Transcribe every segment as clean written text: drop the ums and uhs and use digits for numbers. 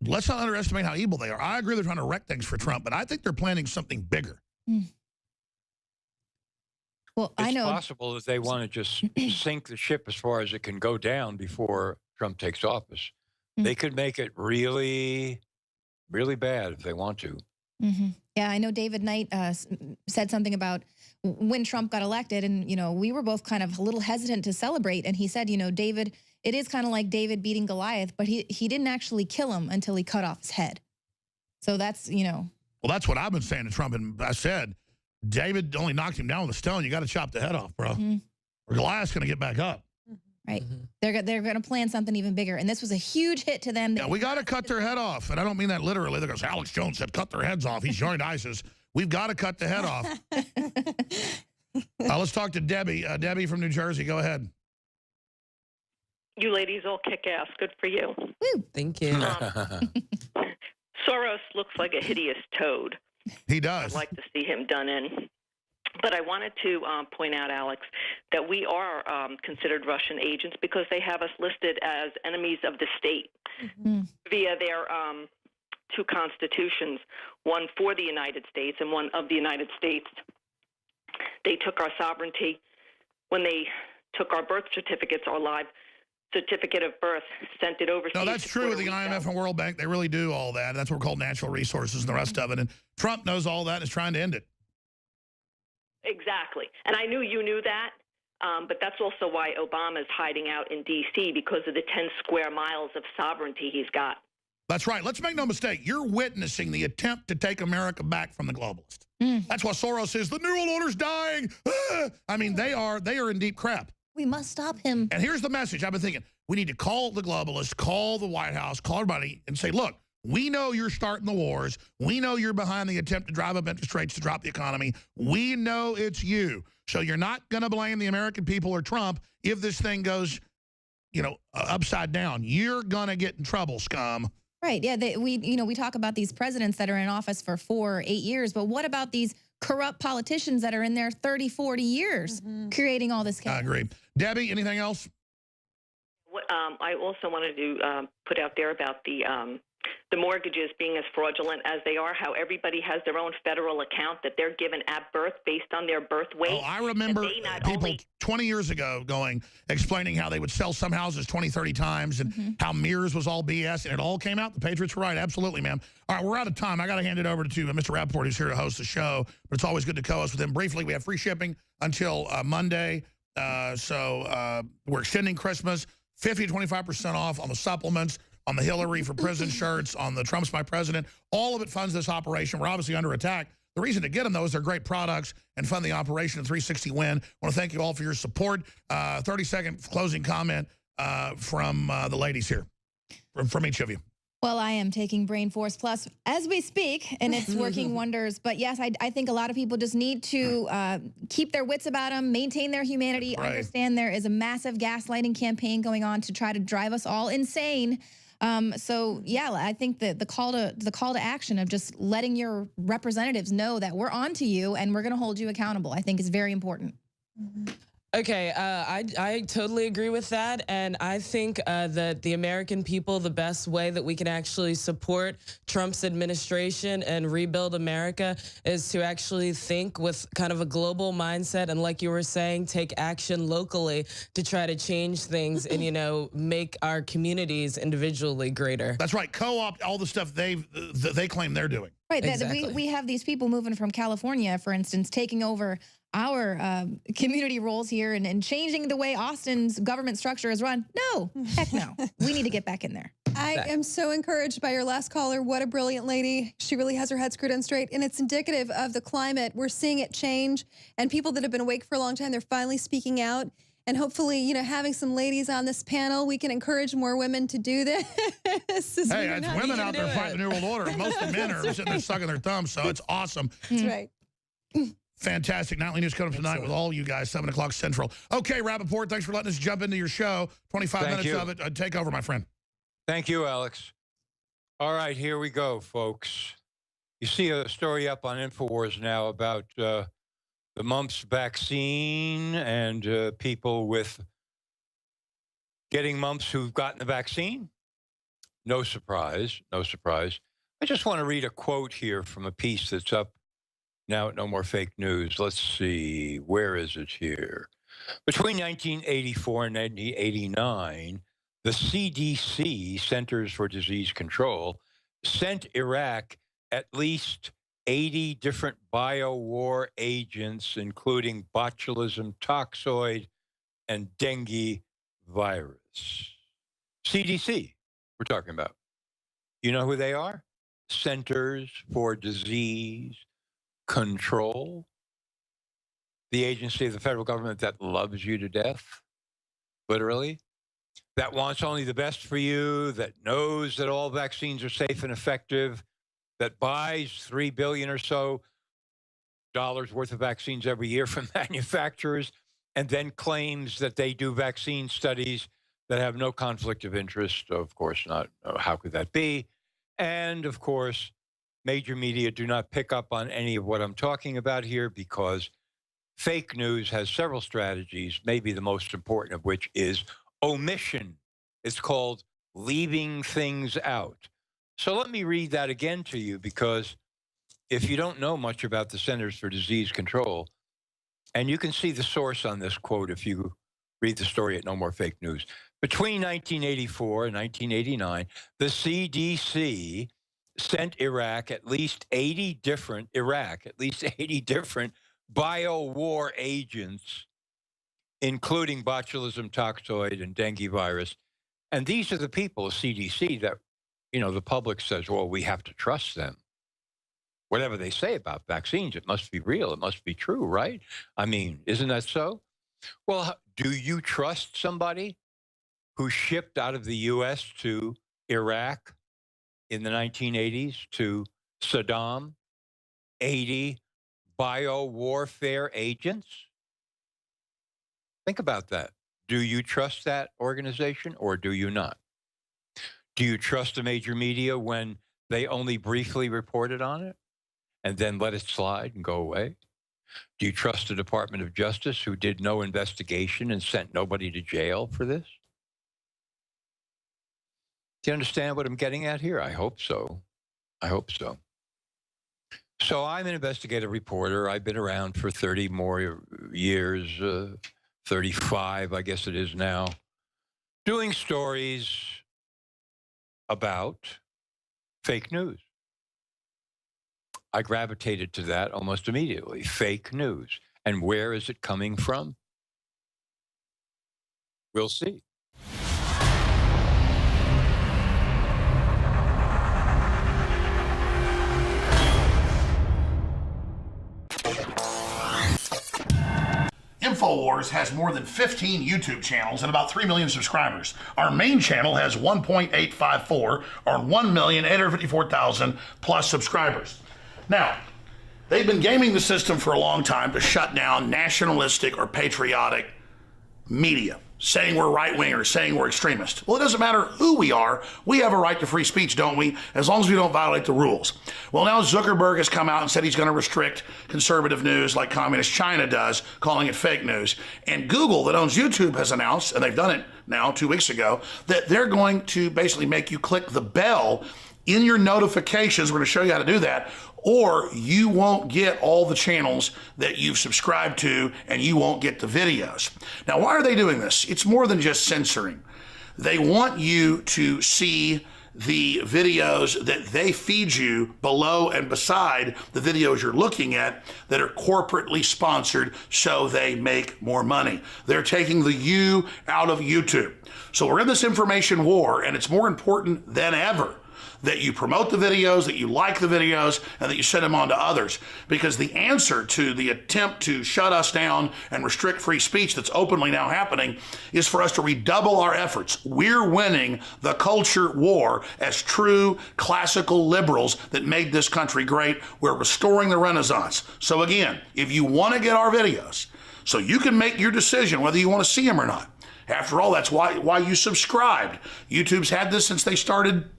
Let's not underestimate how evil they are. I agree they're trying to wreck things for Trump, but I think they're planning something bigger. Well, I know It's possible that they want to just sink the ship as far as it can go down before Trump takes office. They could make it really, really bad if they want to. Yeah, I know David Knight said something about when Trump got elected, and, you know, we were both kind of a little hesitant to celebrate. And he said, you know, David, it is kind of like David beating Goliath, but he didn't actually kill him until he cut off his head. So that's, you know. Well, that's what I've been saying to Trump. And I said, David only knocked him down with a stone. You got to chop the head off, bro. Or Goliath's going to get back up. Right. They're going to plan something even bigger. And this was a huge hit to them. Yeah, we got to cut their head off. And I don't mean that literally. They're going to say, Alex Jones said cut their heads off. He's joined ISIS. We've got to cut the head off. Let's talk to Debbie. Debbie from New Jersey. Go ahead. You ladies all kick ass. Good for you. Woo. Thank you. Soros looks like a hideous toad. He does. I'd like to see him done in. But I wanted to point out, Alex, that we are considered Russian agents because they have us listed as enemies of the state via their two constitutions, one for the United States and one of the United States. They took our sovereignty when they took our birth certificates, our live certificate of birth, sent it overseas. No, that's true with the IMF and World Bank. They really do all that. That's what we're called natural resources and the rest of it. And Trump knows all that and is trying to end it. Exactly. And I knew you knew that, but that's also why Obama is hiding out in D.C. because of the 10 square miles of sovereignty he's got. That's right. Let's make no mistake. You're witnessing the attempt to take America back from the globalists. That's why Soros says the New World Order's dying. I mean, they are in deep crap. We must stop him. And here's the message I've been thinking. We need to call the globalists, call the White House, call everybody and say, look, we know you're starting the wars. We know you're behind the attempt to drive up interest rates to drop the economy. We know it's you. So you're not going to blame the American people or Trump if this thing goes, you know, upside down. You're going to get in trouble, scum. Right. Yeah. We talk about these presidents that are in office for 4 or 8 years, but what about these corrupt politicians that are in there 30, 40 years creating all this chaos? I agree. Debbie, anything else? What, I also wanted to put out there about the mortgages being as fraudulent as they are, how everybody has their own federal account that they're given at birth based on their birth weight. Oh, I remember people 20 years ago explaining how they would sell some houses 20, 30 times and how Mears was all BS, and it all came out. The Patriots were right. Absolutely, ma'am. All right, we're out of time. I got to hand it over to Mr. Rappaport, who's here to host the show, but it's always good to co-host with him. Briefly, we have free shipping until Monday, so we're extending Christmas, 50 to 25% off on the supplements, on the Hillary for Prison shirts, on the Trump's My President. All of it funds this operation. We're obviously under attack. The reason to get them, though, is they're great products and fund the operation at 360 Win. I want to thank you all for your support. 30-second closing comment from the ladies here, from each of you. Well, I am taking Brain Force Plus as we speak, and it's working wonders. But yes, I think a lot of people just need to keep their wits about them, maintain their humanity, understand there is a massive gaslighting campaign going on to try to drive us all insane. So yeah, I think that the call to action of just letting your representatives know that we're on to you and we're going to hold you accountable, I think is very important. Okay, I totally agree with that, and I think that the American people, the best way that we can actually support Trump's administration and rebuild America is to actually think with kind of a global mindset, and like you were saying, take action locally to try to change things and, you know, make our communities individually greater. That's right. Co-opt all the stuff they claim they're doing. Right. Exactly. We have these people moving from California, for instance, taking over our community roles here and changing the way Austin's government structure is run. No, heck no. We need to get back in there. I am so encouraged by your last caller. What a brilliant lady. She really has her head screwed on straight, and it's indicative of the climate. We're seeing it change, and people that have been awake for a long time, they're finally speaking out. And hopefully, you know, having some ladies on this panel, we can encourage more women to do this. Hey, it's women out there fighting the New World Order. Most of the men are sitting there sucking their thumbs, so it's awesome. That's right. Fantastic. Nightly News coming up tonight with all you guys, 7 o'clock Central. Okay, Rappaport, thanks for letting us jump into your show. 25 minutes of it. Take over, my friend. Thank you, Alex. All right, here we go, folks. You see a story up on InfoWars now about the mumps vaccine and people with getting mumps who've gotten the vaccine. No surprise, no surprise. I just want to read a quote here from a piece that's up now at No More Fake News. Let's see, where is it here? Between 1984 and 1989, the CDC, Centers for Disease Control, sent Iraq at least 80 different biowar agents, including botulism toxoid and dengue virus. CDC, we're talking about. You know who they are? Centers for Disease Control, the agency of the federal government that loves you to death, literally, that wants only the best for you, that knows that all vaccines are safe and effective, that buys $3 billion or so worth of vaccines every year from manufacturers, and then claims that they do vaccine studies that have no conflict of interest. Of course not. How could that be? And of course, major media do not pick up on any of what I'm talking about here because fake news has several strategies, maybe the most important of which is omission. It's called leaving things out. So let me read that again to you, because if you don't know much about the Centers for Disease Control, and you can see the source on this quote if you read the story at No More Fake News. Between 1984 and 1989, the CDC sent Iraq at least 80 different biowar agents, including botulism toxoid and dengue virus. And these are the people, CDC, that, you know, the public says, well, we have to trust them. Whatever they say about vaccines, it must be real. It must be true, right? I mean, isn't that so? Well, do you trust somebody who shipped out of the U.S. to Iraq in the 1980s to Saddam 80 biowarfare agents? Think about that. Do you trust that organization or do you not? Do you trust the major media when they only briefly reported on it and then let it slide and go away? Do you trust the Department of Justice, who did no investigation and sent nobody to jail for this? Do you understand what I'm getting at here? I hope so. I hope so. So I'm an investigative reporter. I've been around for 30 more years, 35, I guess it is now, doing stories about fake news. I gravitated to that almost immediately. Fake news. And where is it coming from? We'll see. InfoWars has more than 15 YouTube channels and about 3 million subscribers. Our main channel has 1.854 or 1,854,000 plus subscribers. Now, they've been gaming the system for a long time to shut down nationalistic or patriotic media, saying we're right-wingers, saying we're extremists. Well, it doesn't matter who we are. We have a right to free speech, don't we? As long as we don't violate the rules. Well, now Zuckerberg has come out and said he's going to restrict conservative news like Communist China does, calling it fake news. And Google, that owns YouTube, has announced, and they've done it now 2 weeks ago, that they're going to basically make you click the bell in your notifications. We're going to show you how to do that, or you won't get all the channels that you've subscribed to and you won't get the videos. Now, why are they doing this? It's more than just censoring. They want you to see the videos that they feed you below and beside the videos you're looking at that are corporately sponsored so they make more money. They're taking the you out of YouTube. So we're in this information war, and it's more important than ever that you promote the videos, that you like the videos, and that you send them on to others. Because the answer to the attempt to shut us down and restrict free speech that's openly now happening is for us to redouble our efforts. We're winning the culture war as true classical liberals that made this country great. We're restoring the Renaissance. So again, if you want to get our videos, so you can make your decision whether you want to see them or not. After all, that's why you subscribed. YouTube's had this since they started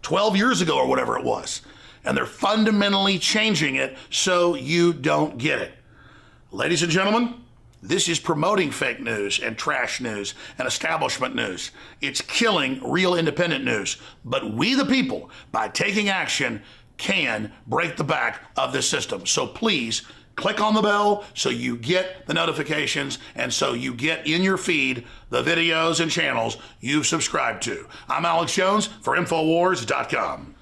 12 years ago or whatever it was. And they're fundamentally changing it so you don't get it. Ladies and gentlemen, This is promoting fake news and trash news and establishment news. It's killing real independent news. But we, the people, by taking action, can break the back of this system. So please click on the bell so you get the notifications and so you get in your feed the videos and channels you've subscribed to. I'm Alex Jones for Infowars.com.